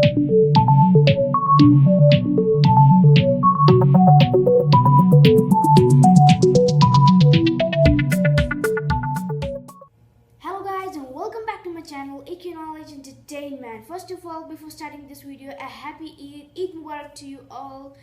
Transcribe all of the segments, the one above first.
Hello guys and welcome back to my channel aqknowledgeentertainment. First of all, before starting this video, a happy Eid Mubarak to you all.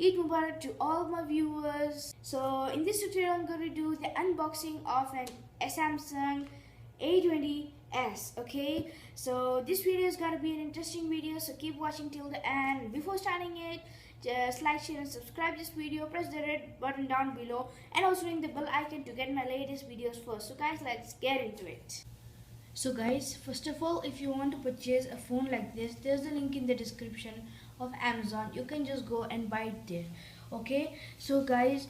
Eid Mubarak to all my viewers. So in this tutorial I'm going to do the unboxing of a Samsung A20s. Okay, so this video is going to be an interesting video, so keep watching till the end. Before starting it, just like, share and subscribe this video, press the red button down below and also ring the bell icon to get my latest videos first. So guys, let's get into it. So guys, first of all, if you want to purchase a phone like this, there's a link in the description of Amazon. You can just go and buy it there. Okay, so guys,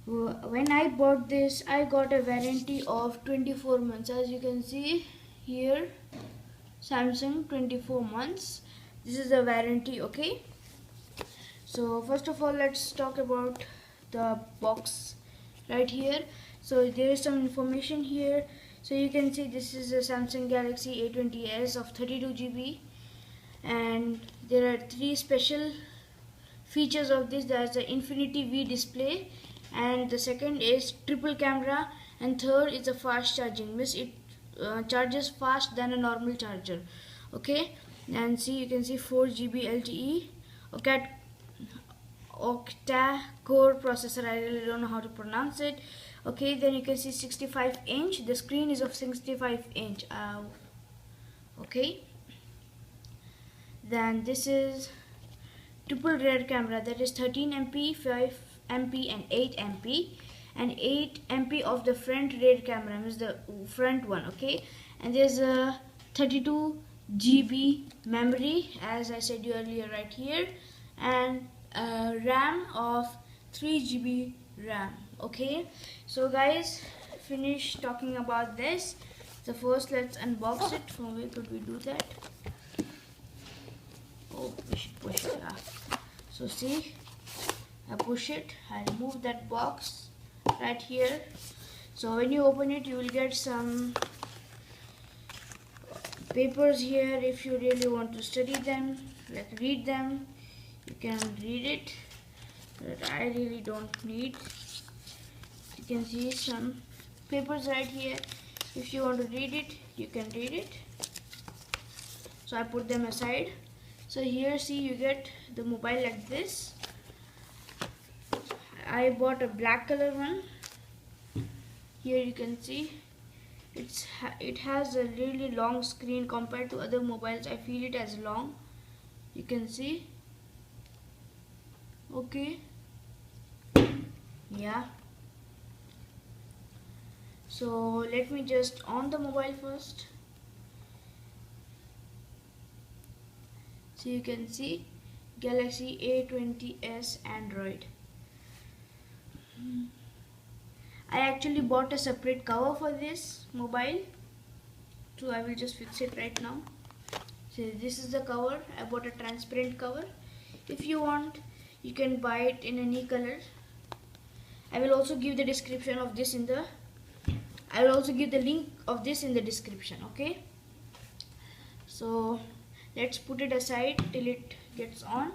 when I bought this, I got a warranty of 24 months. As you can see here, Samsung 24 months. This is the warranty. Okay, so first of all, let's talk about the box right here. So there is some information here. So you can see this is a Samsung Galaxy A20s of 32 GB, and there are three special features of this. There's the Infinity V display, and the second is triple camera, and third is a fast charging. Means it charges fast than a normal charger. Okay, and see, you can see 4 GB LTE. Okay, octa-core processor. I really don't know how to pronounce it. Okay, then you can see 65-inch. The screen is of 65-inch. Okay, then this is triple rear camera, that is 13 MP, 5 MP and 8 MP, and 8 MP of the front rear camera, means the front one. Okay, and there's a 32 GB memory, as I said earlier right here, and RAM of 3 GB RAM. Okay, so guys, finish talking about this. So first let's unbox it. From where could we do that? Oh, push it. So see, I push it, I remove that box right here. So when you open it, you will get some papers here. If you really want to study them, like read them, you can read it, but I really don't need. You can see some papers right here. If you want to read it, you can read it. So I put them aside. So here, see, you get the mobile like this. I bought a black color one. Here you can see it has a really long screen compared to other mobiles. I feel it as long. You can see. Okay, yeah. So let me just on the mobile first. So you can see Galaxy A20s Android. I actually bought a separate cover for this mobile, so I will just fix it right now. So this is the cover. I bought a transparent cover. If you want, you can buy it in any color. I will also give the description of this in the I will also give the link of this in the description. Okay, so let's put it aside till it gets on.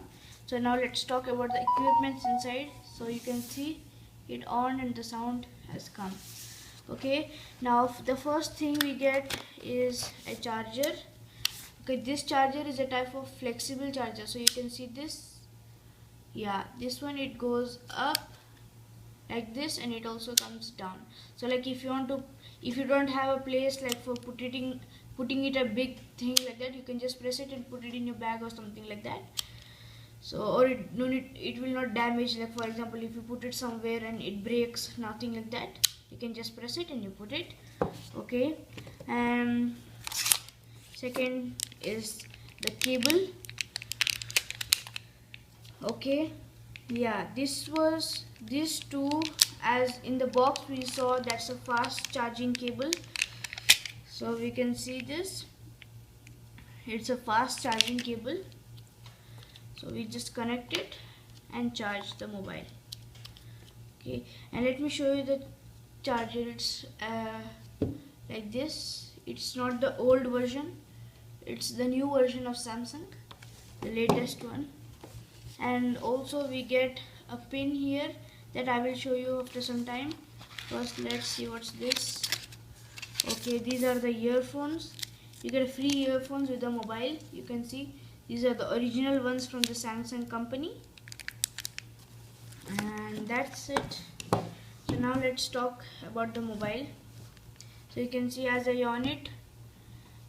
So now let's talk about the equipments inside. So you can see it on and the sound has come. Okay, now the first thing we get is a charger. Okay, this charger is a type of flexible charger. So you can see this. Yeah, this one, it goes up like this and it also comes down. So like if you don't have a place like for putting it a big thing like that, you can just press it and put it in your bag or something like that. So, or it will not damage. Like for example, if you put it somewhere and it breaks, nothing like that, you can just press it and you put it. Okay, and second is the cable. Okay, yeah, these two, as in the box we saw, that's a fast charging cable. So we can see this, it's a fast charging cable. So we just connect it and charge the mobile. Okay, and let me show you the charger. It's like this. It's not the old version, it's the new version of Samsung. the latest one. And also we get a pin here that I will show you after some time. First let's see what's this. Okay, these are the earphones. You get a free earphones with the mobile. You can see these are the original ones from the Samsung company. And that's it. So now let's talk about the mobile. So you can see as I on it,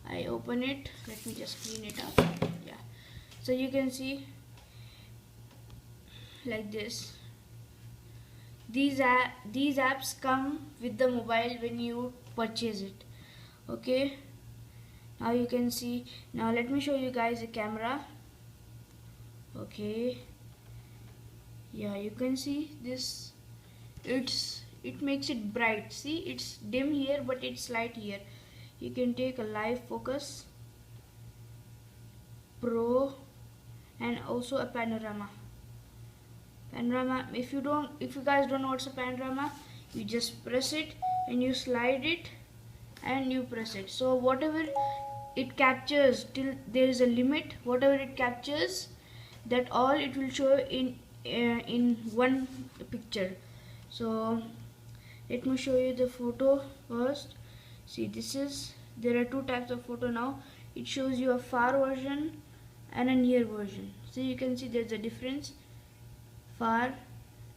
I open it. Let me just clean it up. Yeah. So you can see like this. These apps come with the mobile when you purchase it. Okay. Now you can see. Now let me show you guys a camera. Okay. Yeah, you can see this. It makes it bright. See, it's dim here, but it's light here. You can take a live focus, pro, and also a panorama. Panorama. If you guys don't know what's a panorama, you just press it and you slide it and you press it. So whatever it captures till there is a limit, whatever it captures, that all it will show in one picture. So let me show you the photo first. See, there are two types of photo now. It shows you a far version and a near version. So you can see there's a difference, far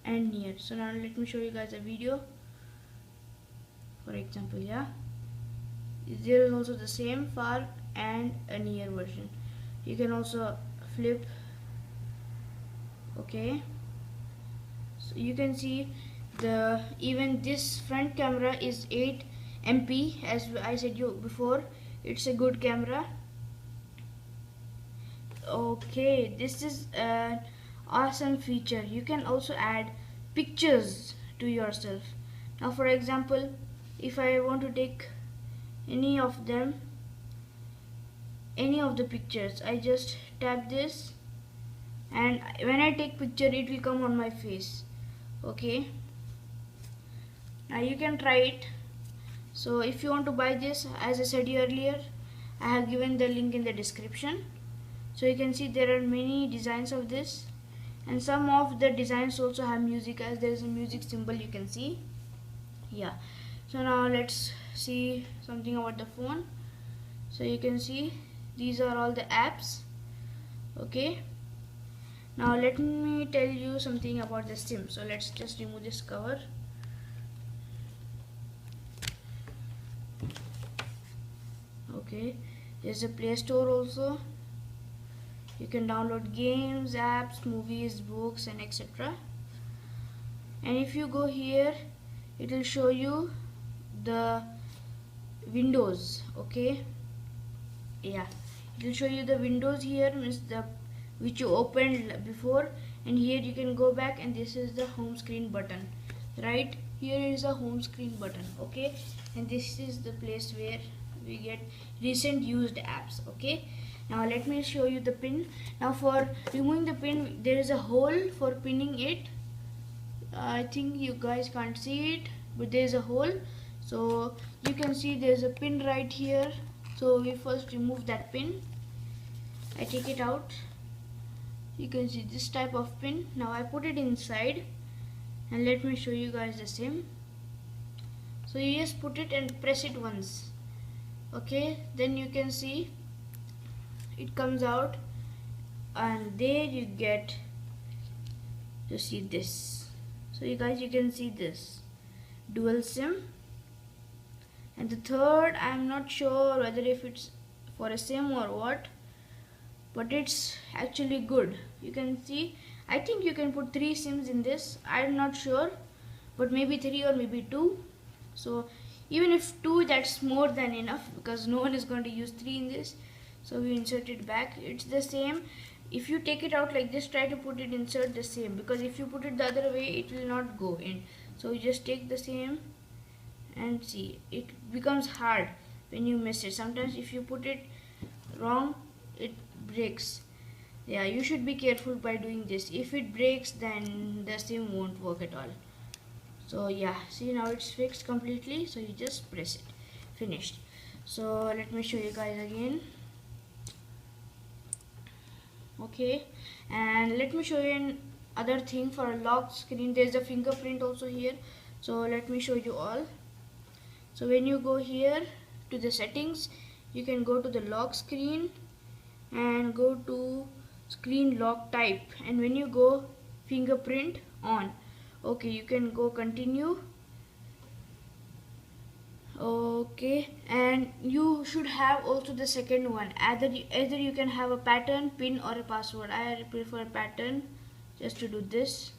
and near. So now let me show you guys a video. For example, yeah, there is also the same far and a near version. You can also flip. Okay, so you can see even this front camera is 8 MP, as I said you before. It's a good camera. Okay, this is an awesome feature. You can also add pictures to yourself. Now for example, if I want to take any of the pictures, I just tap this, and when I take picture it will come on my face. Okay, now you can try it. So if you want to buy this, as I said earlier, I have given the link in the description. So you can see there are many designs of this, and some of the designs also have music, as there is a music symbol you can see. Yeah, so now let's see something about the phone. So you can see these are all the apps. Okay, now let me tell you something about the SIM. So let's just remove this cover. Okay, there's a Play Store also. You can download games, apps, movies, books, and etc. And if you go here, it will show you the windows. Okay, yeah, it will show you the windows here, means the which you opened before, and here you can go back, and this is the home screen button. Right here is a home screen button. Okay, and this is the place where we get recent used apps. Okay, now let me show you the pin. Now for removing the pin, there is a hole for pinning it. I think you guys can't see it, but there is a hole. So you can see there is a pin right here. So we first remove that pin. I take it out. You can see this type of pin. Now I put it inside, and let me show you guys the same. So you just put it and press it once. Okay, then you can see it comes out, and there you get to see this. So you guys, you can see this dual SIM. And the third, I'm not sure whether if it's for a SIM or what, but it's actually good. You can see, I think you can put 3 SIMs in this. I'm not sure, but maybe 3 or maybe 2. So even if 2, that's more than enough, because no one is going to use 3 in this. So we insert it back. It's the same. If you take it out like this, try to put it insert the same, because if you put it the other way, it will not go in. So you just take the same, and see, it becomes hard when you miss it. Sometimes if you put it wrong, it breaks. Yeah, you should be careful by doing this. If it breaks, then the SIM won't work at all. So yeah, see, now it's fixed completely. So you just press it. Finished. So let me show you guys again. Okay, and let me show you another thing. For a lock screen, there's a fingerprint also here, so let me show you all. So when you go here to the settings, you can go to the lock screen and go to screen lock type, and when you go fingerprint on, okay, you can go continue. Okay, and you should have also the second one. Either you can have a pattern, pin, or a password. I prefer pattern just to do this.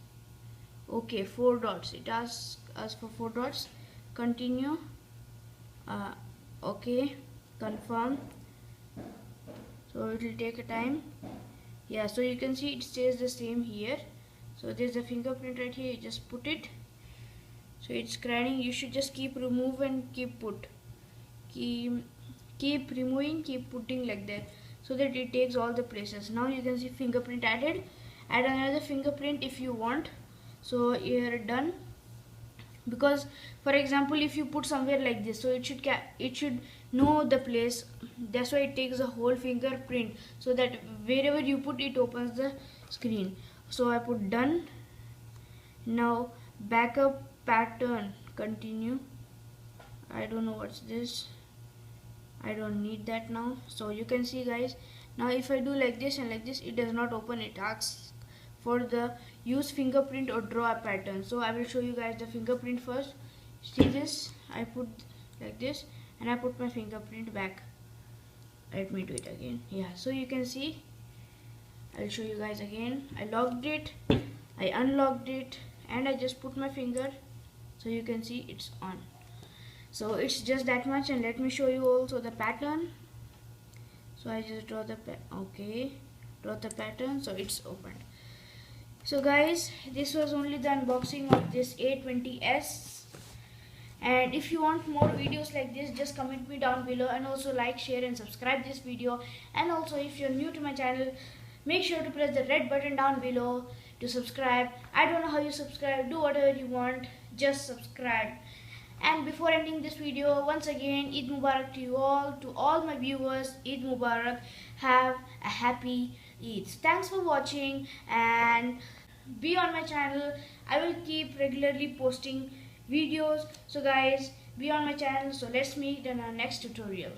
Okay, 4 dots. It asks us for 4 dots. Continue. Uh, okay, confirm. So it will take a time. Yeah, so you can see it stays the same here. So there's a fingerprint right here. You just put it. So it's scanning. You should just keep remove and keep put. Keep removing, keep putting like that, so that it takes all the places. Now you can see fingerprint added. Add another fingerprint if you want. So you're done. Because for example, if you put somewhere like this, so it should know the place. That's why it takes a whole fingerprint, so that wherever you put it opens the screen. So I put done. Now backup pattern, continue. I don't know what's this. I don't need that now. So you can see guys, now if I do like this and like this, it does not open. It asks for the use fingerprint or draw a pattern. So I will show you guys the fingerprint first. See this, I put like this and I put my fingerprint back. Let me do it again. Yeah, so you can see, I'll show you guys again. I locked it, I unlocked it, and I just put my finger, so you can see it's on. So it's just that much. And let me show you also the pattern. So I just draw the draw the pattern, so it's opened. So guys, this was only the unboxing of this A20s, and if you want more videos like this, just comment me down below, and also like, share and subscribe this video. And also if you're new to my channel, make sure to press the red button down below to subscribe. I don't know how you subscribe, do whatever you want, just subscribe. And before ending this video, once again, Eid Mubarak to you all, to all my viewers. Eid Mubarak. Have a happy Eid. Thanks for watching, and be on my channel. I will keep regularly posting videos. So guys, be on my channel. So let's meet in our next tutorial.